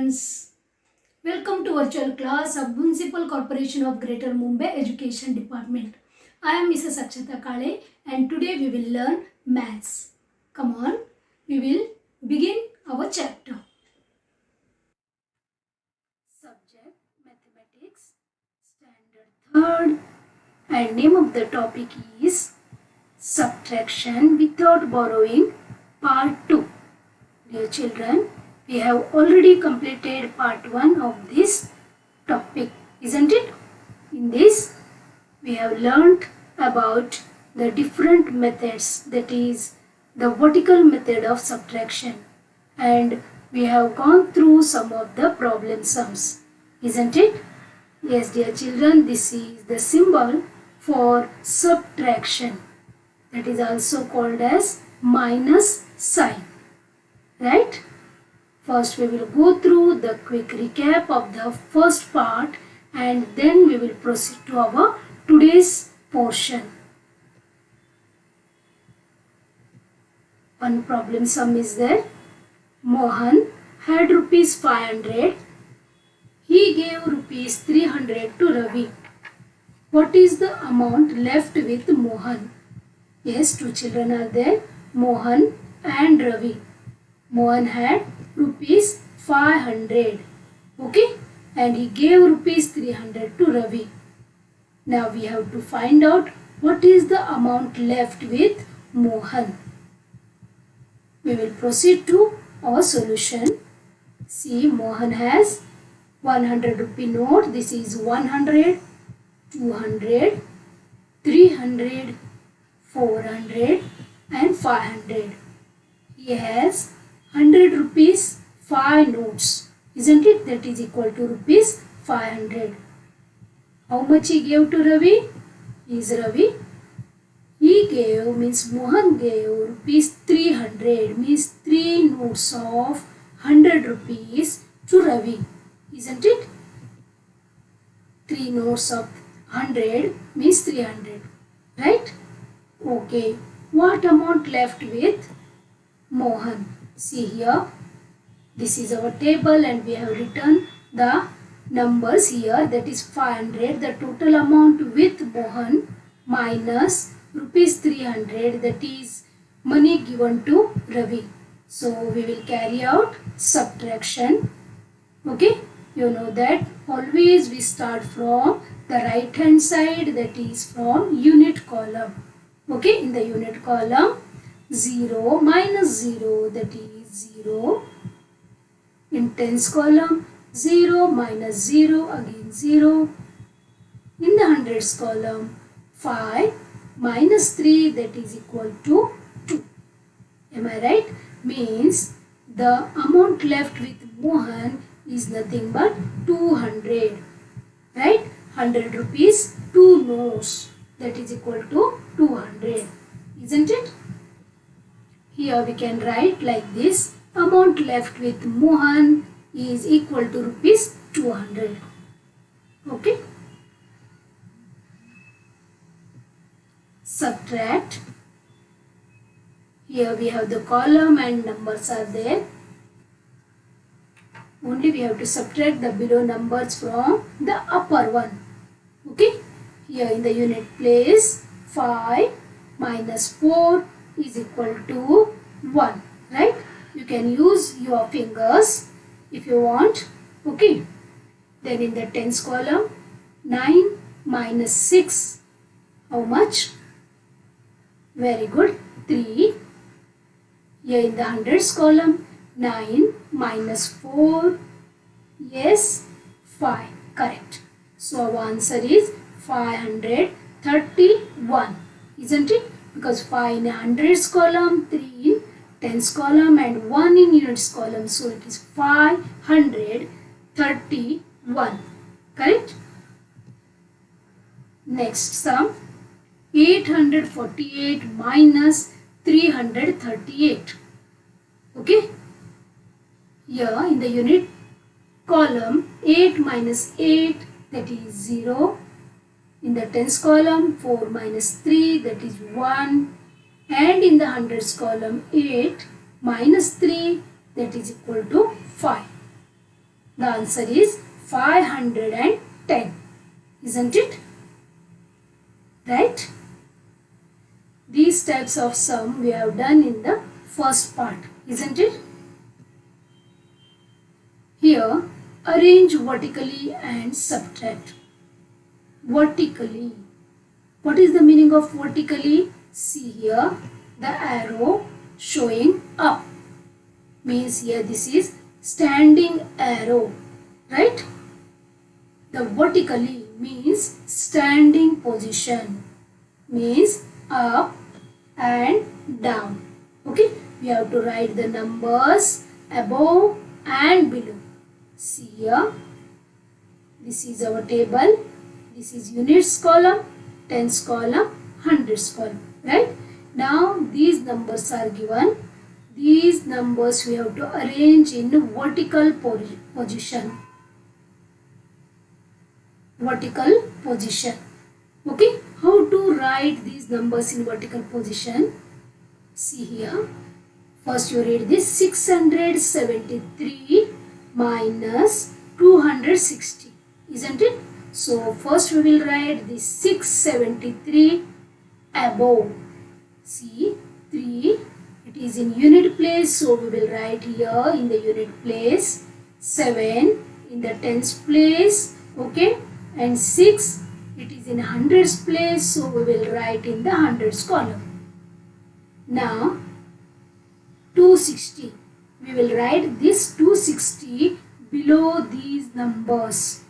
students, welcome to virtual class of Municipal Corporation of Greater Mumbai Education Department. I am Mrs. Akshata Kale and today we will learn maths. Come on, we will begin our chapter. Subject Mathematics, Standard 3rd, and name of the topic is Subtraction Without Borrowing Part 2. Dear children, we have already completed part 1 of this topic, isn't it? In this, we have learnt about the different methods, that is the vertical method of subtraction, and we have gone through some of the problem sums, isn't it? Yes, dear children, this is the symbol for subtraction, that is also called as minus sign. Right? First we will go through the quick recap of the first part and then we will proceed to our today's portion. One problem sum is there. Mohan had rupees 500. He gave rupees 300 to Ravi. What is the amount left with Mohan? Yes, two children are there, Mohan and Ravi. Mohan had rupees 500, okay, and he gave rupees 300 to Ravi. Now we have to find out what is the amount left with Mohan. We will proceed to our solution. See, Mohan has 100 rupee note. This is 100, 200, 300, 400 and 500. He has 100 rupees 5 notes, isn't it? That is equal to rupees 500. How much he gave to Ravi? Is Ravi? He gave, means Mohan gave rupees 300, means 3 notes of 100 rupees to Ravi, isn't it? 3 notes of 100 means 300, right? Okay, what amount left with Mohan? See here, this is our table and we have written the numbers here, that is 500, the total amount with Mohan, minus rupees 300, that is money given to Ravi. So we will carry out subtraction. Okay, you know that always we start from the right hand side, that is from unit column. Okay, in the unit column, 0 minus 0, that is 0. In tens column, 0 minus 0, again 0. In the hundreds column, 5 minus 3, that is equal to 2. Am I right? Means the amount left with Mohan is nothing but 200. Right? 100 rupees, 2 notes, that is equal to 200. Isn't it? Here we can write like this, amount left with Mohan is equal to rupees 200. Okay. Subtract. Here we have the column and numbers are there. Only we have to subtract the below numbers from the upper one. Okay. Here in the unit place, 5 minus 4 is equal to 1, right? You can use your fingers if you want. Okay. Then in the tens column, 9 minus 6, how much? Very good, 3. Here in the hundreds column, 9 minus 4, yes, 5, correct. So our answer is 531, isn't it? Because 5 in hundreds column, 3 in tens column and 1 in units column. So it is 531. Correct? Next sum, 848 minus 338. Okay? Here in the unit column, 8 minus 8, that is 0. In the tens column, 4 minus 3, that is 1. And in the hundreds column, 8 minus 3, that is equal to 5. The answer is 510. Isn't it? Right? These types of sum we have done in the first part. Isn't it? Here, arrange vertically and subtract. Vertically. What is the meaning of vertically? See here, the arrow showing up. Means here this is standing arrow. Right? The vertically means standing position. Means up and down. Okay? We have to write the numbers above and below. See here, this is our table. This is units column, tens column, hundreds column. Right? Now these numbers are given. These numbers we have to arrange in vertical position. Vertical position. Okay? How to write these numbers in vertical position? See here. First you read this 673 minus 260. Isn't it? So first we will write this 673 above. See 3. It is in unit place. So we will write here in the unit place. 7 in the tens place. Okay. And 6 it is in hundreds place. So we will write in the hundreds column. Now 260. We will write this 260 below these numbers.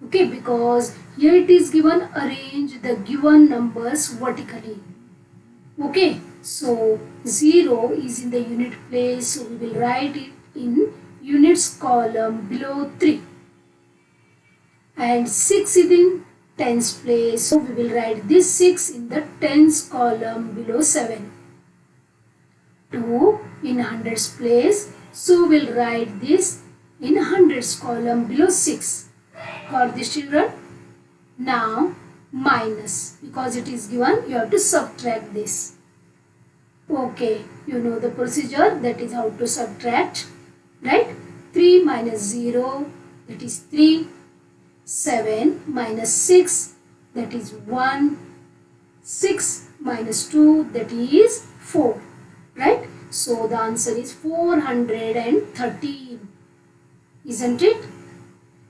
Okay, because here it is given arrange the given numbers vertically. Okay, so 0 is in the unit place. So we will write it in units column below 3. And 6 is in tens place. So we will write this 6 in the tens column below 7. 2 in hundreds place. So we'll write this in hundreds column below 6. Got this, children? Now minus, because it is given, you have to subtract this. Okay, you know the procedure, that is how to subtract, right? 3 minus 0, that is 3. 7 minus 6, that is 1. 6 minus 2, that is 4. Right? So the answer is 413. Isn't it?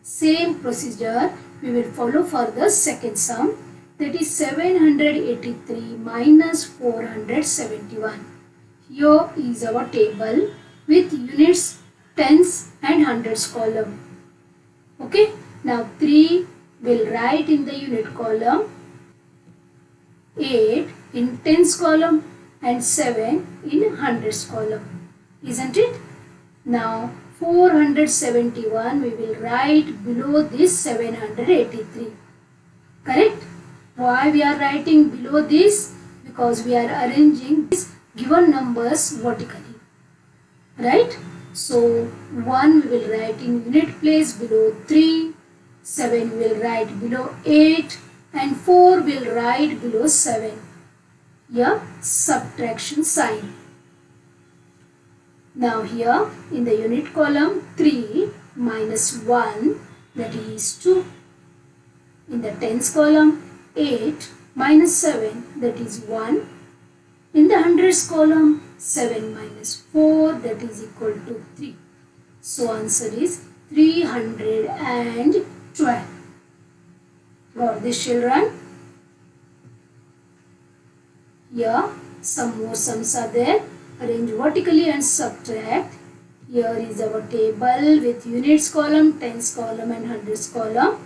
Same procedure we will follow for the second sum, that is 783 minus 471. Here is our table with units, tens and hundreds column. Okay. Now 3 will write in the unit column, 8 in tens column and 7 in hundreds column. Isn't it? Now 471 we will write below this 783. Correct? Why we are writing below this? Because we are arranging these given numbers vertically. Right? So 1 we will write in unit place below 3. 7 will write below 8 and 4 will write below 7. Here subtraction sign. Now here in the unit column 3 minus 1, that is 2. In the tens column 8 minus 7, that is 1. In the hundreds column 7 minus 4, that is equal to 3. So answer is 312. Got this, children? Here some more sums are there. Arrange vertically and subtract. Here is our table with units column, tens column and hundreds column.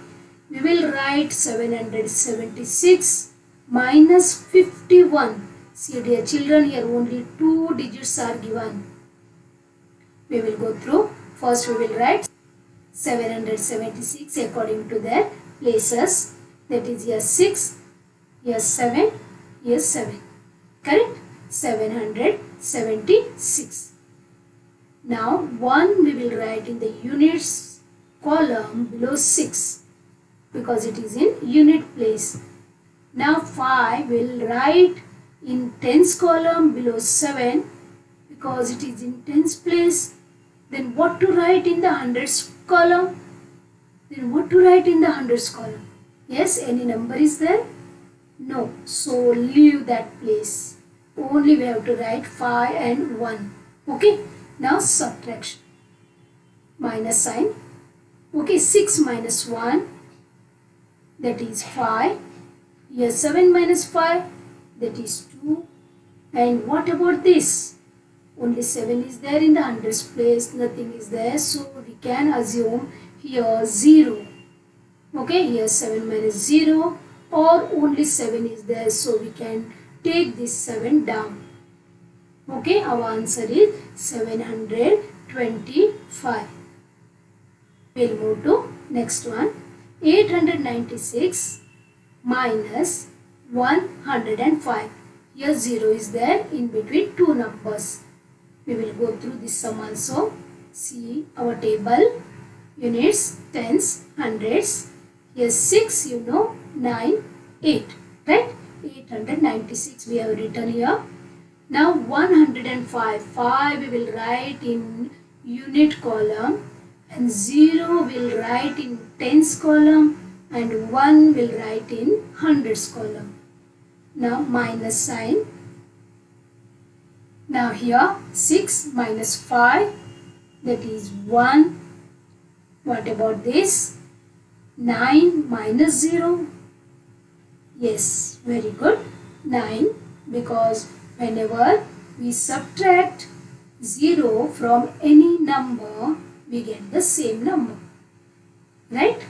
We will write 776 minus 51. See dear children, here only 2 digits are given. We will go through. First we will write 776 according to their places. That is here 6, here 7, here 7. Correct? 776. Now 1 we will write in the units column below 6 because it is in unit place. Now 5 will write in tens column below 7 because it is in tens place. Then what to write in the hundreds column? Then what to write in the hundreds column? Yes, any number is there? No. So leave that place. Only we have to write 5 and 1. Okay. Now subtraction. Minus sign. Okay, 6 minus 1, that is 5. Here 7 minus 5, that is 2. And what about this? Only 7 is there in the hundreds place, nothing is there. So we can assume here 0. Okay, here 7 minus 0, or only 7 is there. So we can take this 7 down. Okay, our answer is 725. We'll move to next one. 896 minus 105. Here 0 is there in between two numbers. We will go through this sum also. See our table. Units, tens, hundreds. Here 6, 9, 8. Right? 896 we have written here. Now 105. 5 we will write in unit column. And 0 will write in tens column and 1 will write in hundreds column. Now minus sign. Now here 6 minus 5, that is 1. What about this? 9 minus 0. Yes, very good. 9, because whenever we subtract 0 from any number, we get the same number, right?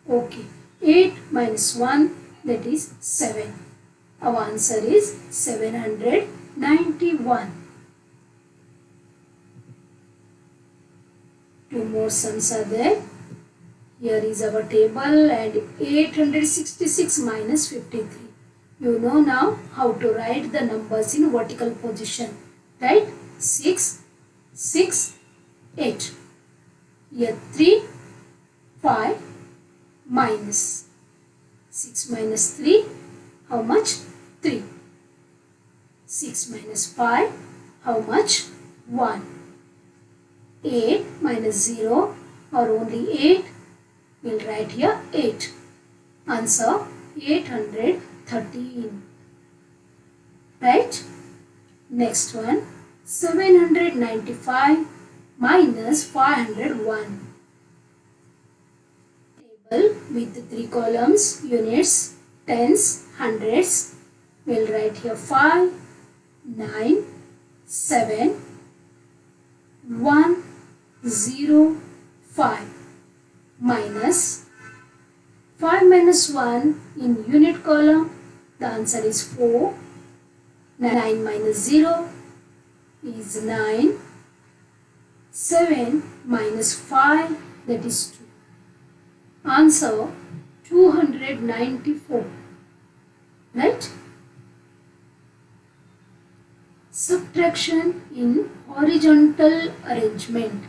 Okay, 8 minus 1, that is 7. Our answer is 791. Two more sums are there. Here is our table, and 866 minus 53. You know now how to write the numbers in vertical position, right? 6, 6, 8. Here 3, 5, minus 6 minus 3, how much? 3. 6 minus 5, how much? 1. 8 minus 0, or only 8, we'll write here 8. Answer 813. Right? Next one, 795 minus 501. Table with 3 columns, units, tens, hundreds. We'll write here 5, 9, 7, 1, 0, 5. Minus 5 minus 1 in unit column, the answer is 4. 9 minus 0 is 9. 7 minus 5, that is 2. Answer 294. Right? Subtraction in horizontal arrangement.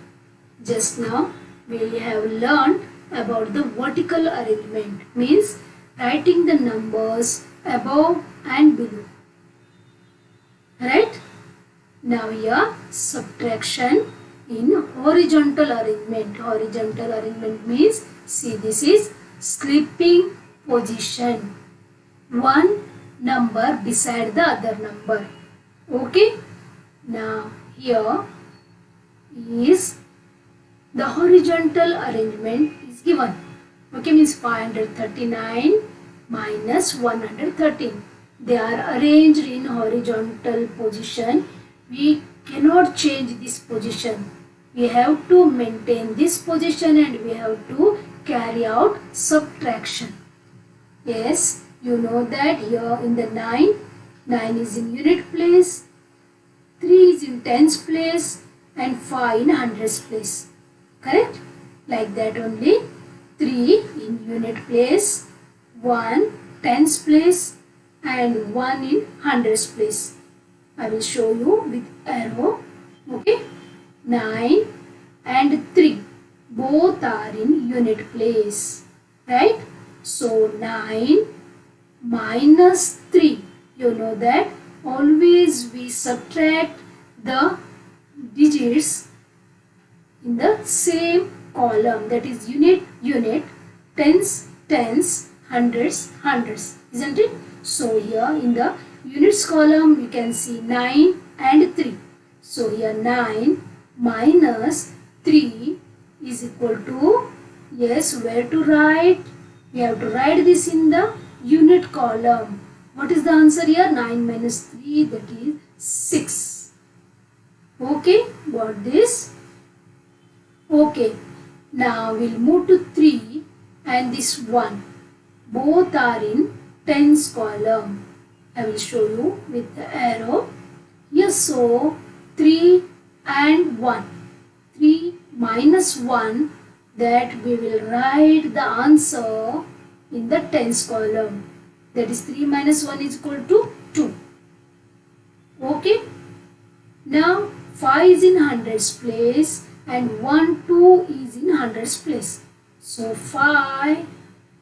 Just now we have learned about the vertical arrangement, means writing the numbers above and below. Right? Now here subtraction in horizontal arrangement. Horizontal arrangement means, see, this is sleeping position. One number beside the other number. Okay? Now here is the horizontal arrangement is given. Okay, means 539 minus 113. They are arranged in horizontal position. We cannot change this position. We have to maintain this position and we have to carry out subtraction. Yes, you know that here in the 9 is in unit place, 3 is in tens place and 5 in hundreds place. Correct? Like that only. 3 in unit place, 1 tens place and 1 in hundreds place. I will show you with arrow. Okay? 9 and 3 both are in unit place. Right? So 9 minus 3. You know that always we subtract the digits in the same column, that is unit, tens, hundreds, isn't it? So here in the units column we can see 9 and 3. So here 9 minus 3 is equal to, yes, where to write? We have to write this in the unit column. What is the answer here? 9 minus 3, that is 6. Okay, got this? Okay, now we'll move to 3 and this 1. Both are in tens column. I will show you with the arrow. Yes, so 3 and 1. 3 minus 1, that we will write the answer in the tens column. That is 3 minus 1 is equal to 2. Okay. Now 5 is in hundreds place and 1, 2 is in hundreds place. So 5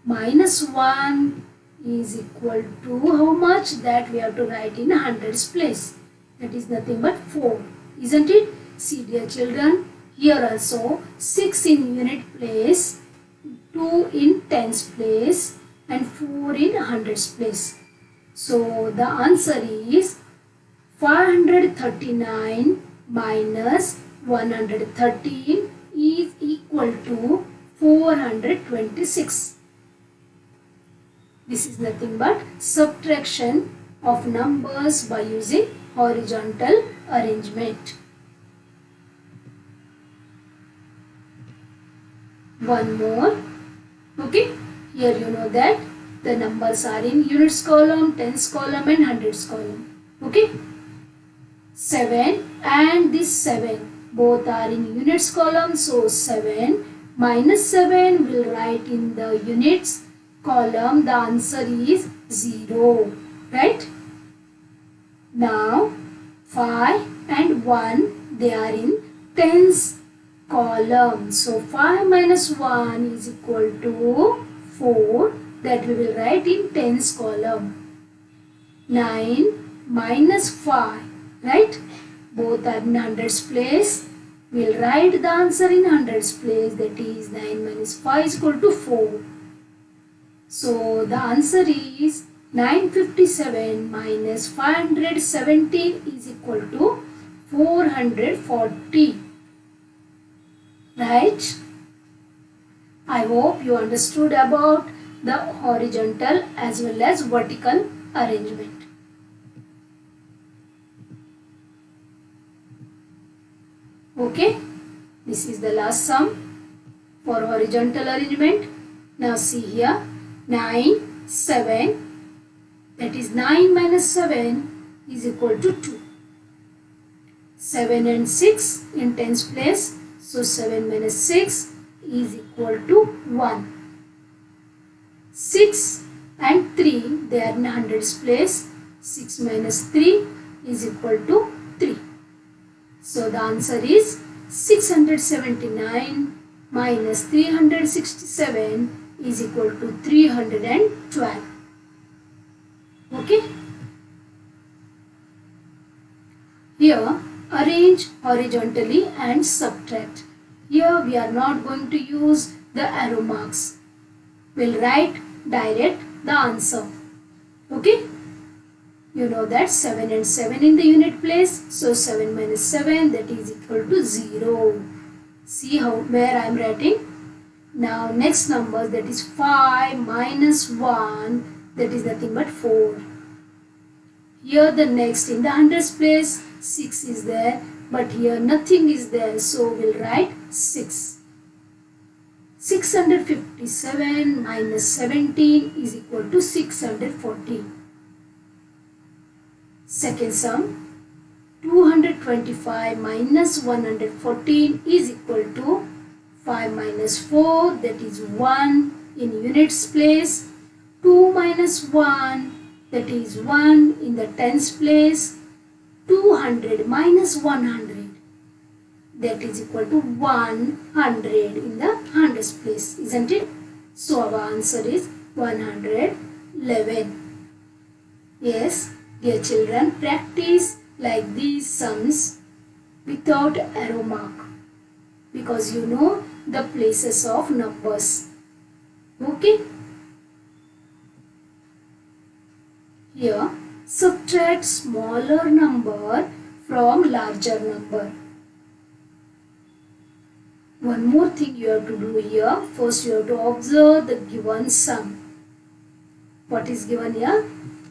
minus 1 is equal to how much? That we have to write in hundreds place. That is nothing but 4. Isn't it? See dear children, here also 6 in unit place, 2 in tens place and 4 in hundreds place. So the answer is 539 minus 113 is equal to 426. This is nothing but subtraction of numbers by using horizontal arrangement. One more. Okay, here you know that the numbers are in units column, tens column and hundreds column. Okay, 7 and this 7 both are in units column, so 7 minus 7 will write in the units column. The answer is 0, right? Now 5 and 1, they are in tens column, so 5 minus 1 is equal to 4, that we will write in tens column. 9 minus 5, right? Both are in hundreds place. We will write the answer in hundreds place, that is 9 minus 5 is equal to 4. So the answer is 957 minus 517 is equal to 440. Right? I hope you understood about the horizontal as well as vertical arrangement. Okay, this is the last sum for horizontal arrangement. Now see here, 9, 7, that is 9 minus 7 is equal to 2. 7 and 6 in tens place, so 7 minus 6 is equal to 1. 6 and 3, they are in hundreds place. 6 minus 3 is equal to 3. So the answer is 679 minus 367 is equal to 312. Okay. Here arrange horizontally and subtract. Here we are not going to use the arrow marks. We'll write direct the answer. Okay. You know that 7 and 7 in the unit place. So 7 minus 7, that is equal to 0. See how where I am writing. Now next number, that is 5 minus 1, that is nothing but 4. Here the next in the hundreds place 6 is there, but here nothing is there, so we'll write 6. 657 minus 17 is equal to 614. Second sum, 225 minus 114 is equal to 5 minus 4, that is 1 in units place. 2 minus 1, that is 1 in the tens place. 200 minus 100, that is equal to 100 in the hundreds place, isn't it? So our answer is 111. Yes, dear children, practice like these sums without arrow mark. because you know the places of numbers. Okay. Here, subtract smaller number from larger number. One more thing you have to do here. First you have to observe the given sum. What is given here?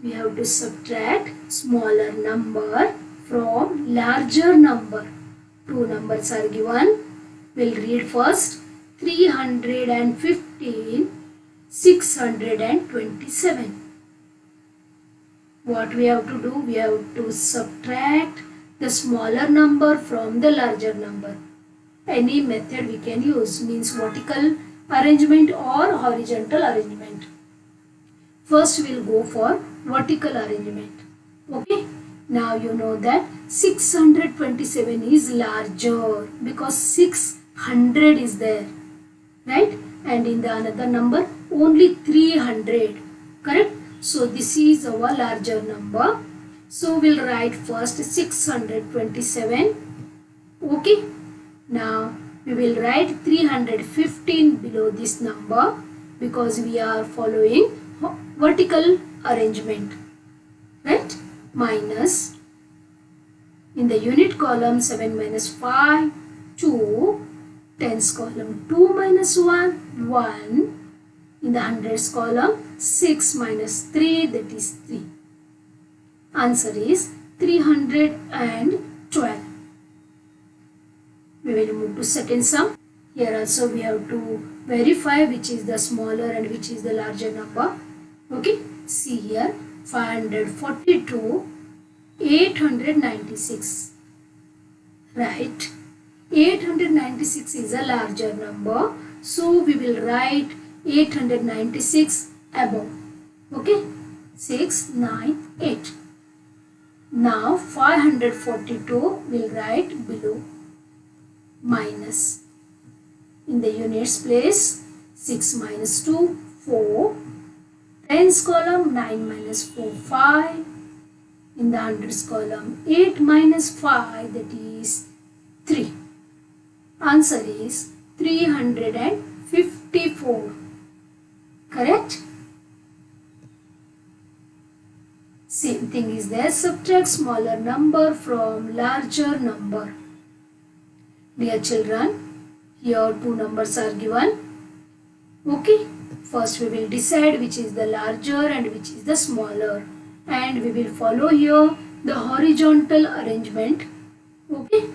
We have to subtract smaller number from larger number. Two numbers are given. We'll read first. 315, 627. What we have to do? We have to subtract the smaller number from the larger number. Any method we can use, means vertical arrangement or horizontal arrangement. First we will go for vertical arrangement. Okay. Now you know that 627 is larger because 600 is there. Right? And in the another number only 300. Correct? So this is our larger number. So we'll write first 627. Okay. Now we will write 315 below this number because we are following vertical arrangement. Right? Minus, in the unit column 7 minus 5, 2, tens column 2 minus 1, 1, in the hundreds column 6 minus 3, that is 3. Answer is 312. We will move to second sum. Here also we have to verify which is the smaller and which is the larger number. Okay, see here 542, 896. Right, 896 is a larger number. So we will write 896 above. Okay, 6, 9, 8. Now 542 will write below. Minus, in the units place 6 minus 2, 4, tens column 9 minus 4, 5, in the hundreds column 8 minus 5, that is 3. Answer is 354. Correct? Same thing is there. Subtract smaller number from larger number. Dear children, here two numbers are given. Okay, first we will decide which is the larger and which is the smaller, and we will follow here the horizontal arrangement. Okay,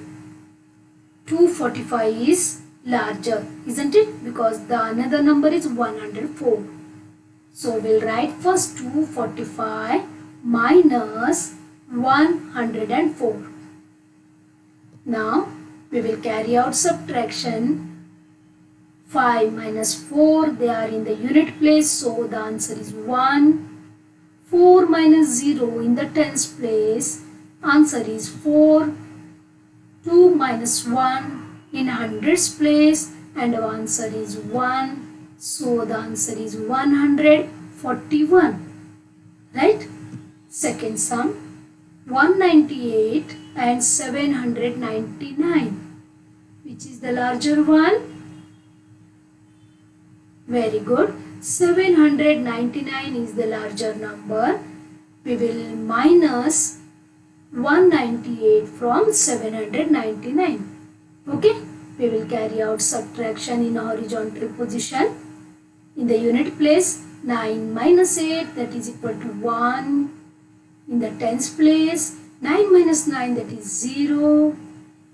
245 is larger, isn't it? Because the another number is 104. So we'll write first 245 minus 104. Now we will carry out subtraction. 5 minus 4, they are in the unit place, so the answer is 1. 4 minus 0 in the tens place, answer is 4. 2 minus 1 in hundreds place, and our answer is 1. So the answer is 141. Right? Second sum, 198 and 799. Which is the larger one? Very good. 799 is the larger number. We will minus 198 from 799. Okay. We will carry out subtraction in horizontal position. In the unit place, 9 minus 8, that is equal to 1. In the tens place, 9 minus 9, that is 0.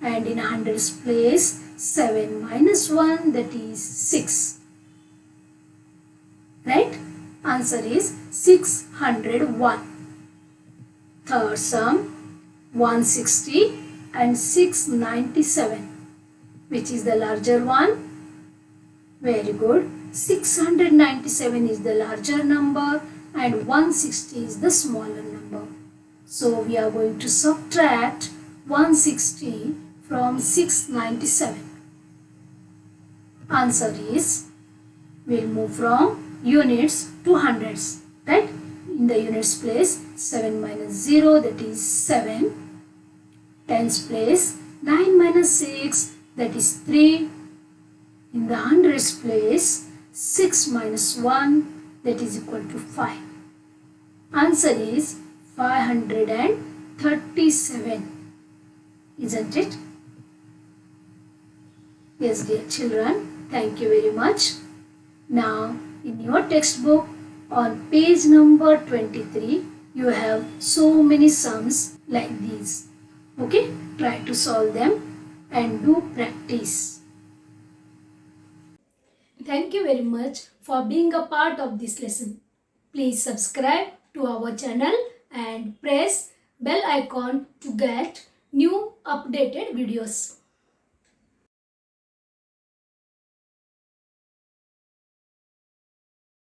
And in hundreds place, 7 minus 1, that is 6. Right? Answer is 601. Third sum, 160 and 697. Which is the larger one? Very good. 697 is the larger number and 160 is the smaller number. So we are going to subtract 160 from 697. Answer is, we'll move from units to hundreds. Right? In the units place, 7 minus 0, that is 7. Tens place, 9 minus 6, that is 3. In the hundreds place, 6 minus 1, that is equal to 5. Answer is 537, isn't it? Yes, dear children, thank you very much. Now, in your textbook, on page number 23, you have so many sums like these. Okay, try to solve them and do practice. Thank you very much for being a part of this lesson. Please subscribe to our channel and press bell icon to get new updated videos.